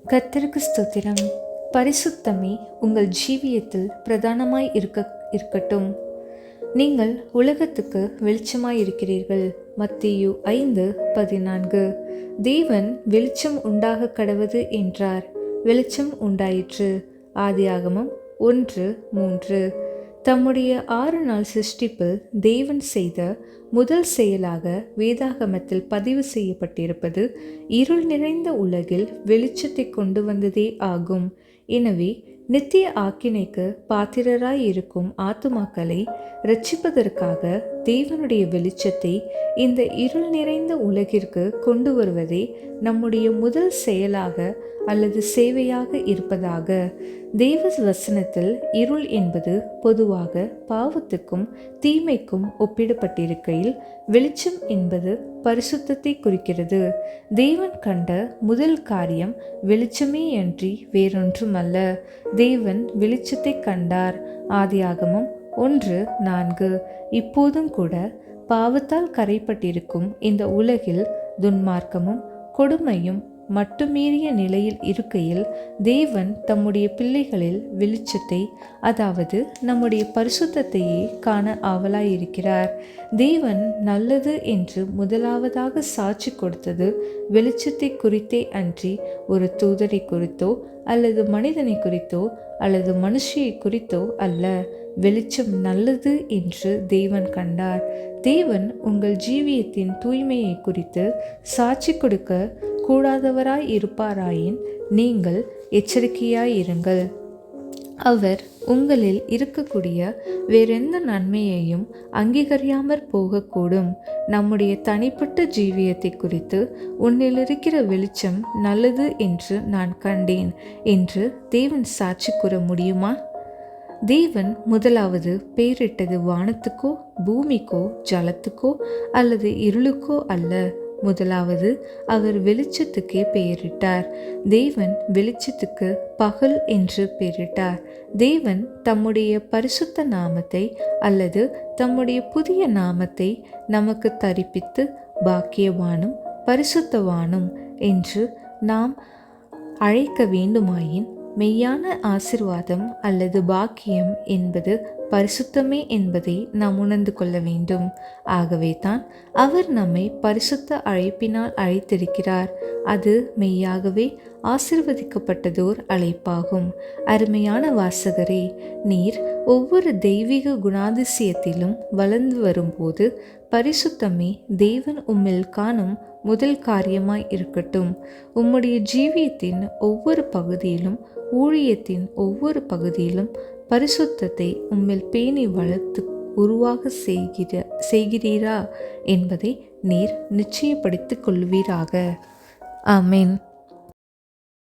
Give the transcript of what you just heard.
கர்த்தருக்கு ஸ்தோத்திரம். பரிசுத்தமே உங்கள் ஜீவியத்தில் பிரதானமாய் இருக்கட்டும். நீங்கள் உலகத்துக்கு வெளிச்சமாய் இருக்கிறீர்கள். மத்தேயு 5:14. தேவன் வெளிச்சம் உண்டாக கடவது என்றார். வெளிச்சம் உண்டாயிற்று. ஆதியாகமம் 1:3. தம்முடைய 6 நாள் சிருஷ்டிப்பில் தேவன் செய்த முதல் செயலாக வேதாகமத்தில் பதிவு செய்யப்பட்டிருப்பது இருள் நிறைந்த உலகில் வெளிச்சத்தை கொண்டு வந்ததே ஆகும். எனவே நித்திய ஆக்கினைக்கு பாத்திரராய் இருக்கும் ஆத்துமாக்களை இரட்சிப்பதற்காக தேவனுடைய வெளிச்சத்தை இந்த இருள் நிறைந்த உலகிற்கு கொண்டு வருவதே நம்முடைய முதல் செயலாக அல்லது சேவையாக இருப்பதாக. தேவ வசனத்தில் இருள் என்பது பொதுவாக பாவத்துக்கும் தீமைக்கும் ஒப்பிடப்பட்டிருக்கையில் வெளிச்சம் என்பது பரிசுத்தத்தை குறிக்கிறது. தேவன் கண்ட முதல் காரியம் வெளிச்சமே அன்றி வேறொன்றுமல்ல. தேவன் வெளிச்சத்தை கண்டார். ஆதியாகமம் 1:4. இப்போதும் கூட பாவத்தால் கரைப்பட்டிருக்கும் இந்த உலகில் துன்மார்க்கமும் கொடுமையும் மட்டுமீறிய நிலையில் இருக்கையில் தேவன் தம்முடைய பிள்ளைகளில் வெளிச்சத்தை, அதாவது நம்முடைய பரிசுத்தத்தையே காண ஆவலாயிருக்கிறார். தேவன் நல்லது என்று முதலாவதாக சாட்சி கொடுத்தது வெளிச்சத்தை குறித்தே அன்றி ஒரு தூதரை குறித்தோ அல்லது மனிதனை குறித்தோ அல்லது மனுஷியை குறித்தோ அல்ல. வெளிச்சம் நல்லது என்று தேவன் கண்டார். தேவன் உங்கள் ஜீவியத்தின் தூய்மையை குறித்து சாட்சி கொடுக்க கூடாதவராய் இருப்பாராயின் நீங்கள் எச்சரிக்கையாயிருங்கள். அவர் உங்களில் இருக்கக்கூடிய வேறெந்த நன்மையையும் அங்கீகரியாமற் போகக்கூடும். நம்முடைய தனிப்பட்ட ஜீவியத்தை குறித்து உன்னில் இருக்கிற வெளிச்சம் நல்லது என்று நான் கண்டேன் என்று தேவன் சாட்சி கூற முடியுமா? தேவன் முதலாவது பெயரிட்டது வானத்துக்கோ பூமிக்கோ ஜலத்துக்கோ அல்லது இருளுக்கோ அல்ல. முதலாவது அவர் வெளிச்சத்துக்கே பெயரிட்டார். தேவன் வெளிச்சத்துக்கு பகல் என்று பெயரிட்டார். தேவன் தம்முடைய பரிசுத்த நாமத்தை அல்லது தம்முடைய புதிய நாமத்தை நமக்கு தரிப்பித்து பாக்கியவானும் பரிசுத்தவானும் என்று நாம் அழைக்க வேண்டுமாயின் மெய்யான ஆசீர்வாதம் அல்லது பாக்கியம் என்பது பரிசுத்தமே என்பதை நாம் உணர்ந்து கொள்ள வேண்டும். ஆகவே தான் அவர் நம்மை பரிசுத்த அழைப்பினால் அழைத்திருக்கிறார். அது மெய்யாகவே ஆசீர்வதிக்கப்பட்டதோர் அழைப்பாகும். அருமையான வாசகரே, நீர் ஒவ்வொரு தெய்வீக குணாதிசயத்திலும் வளர்ந்து வரும்போது பரிசுத்தமே தேவன் உம்மில் காணும் முதல் காரியமாய் இருக்கட்டும். உம்முடைய ஜீவியத்தின் ஒவ்வொரு பகுதியிலும் ஊழியத்தின் ஒவ்வொரு பகுதியிலும் பரிசுத்தத்தை உம்மில் பேணி வளர்த்து உருவாக செய்கிறீரா என்பதை நீர் நிச்சயப்படுத்திக் கொள்வீராக. ஆமென்.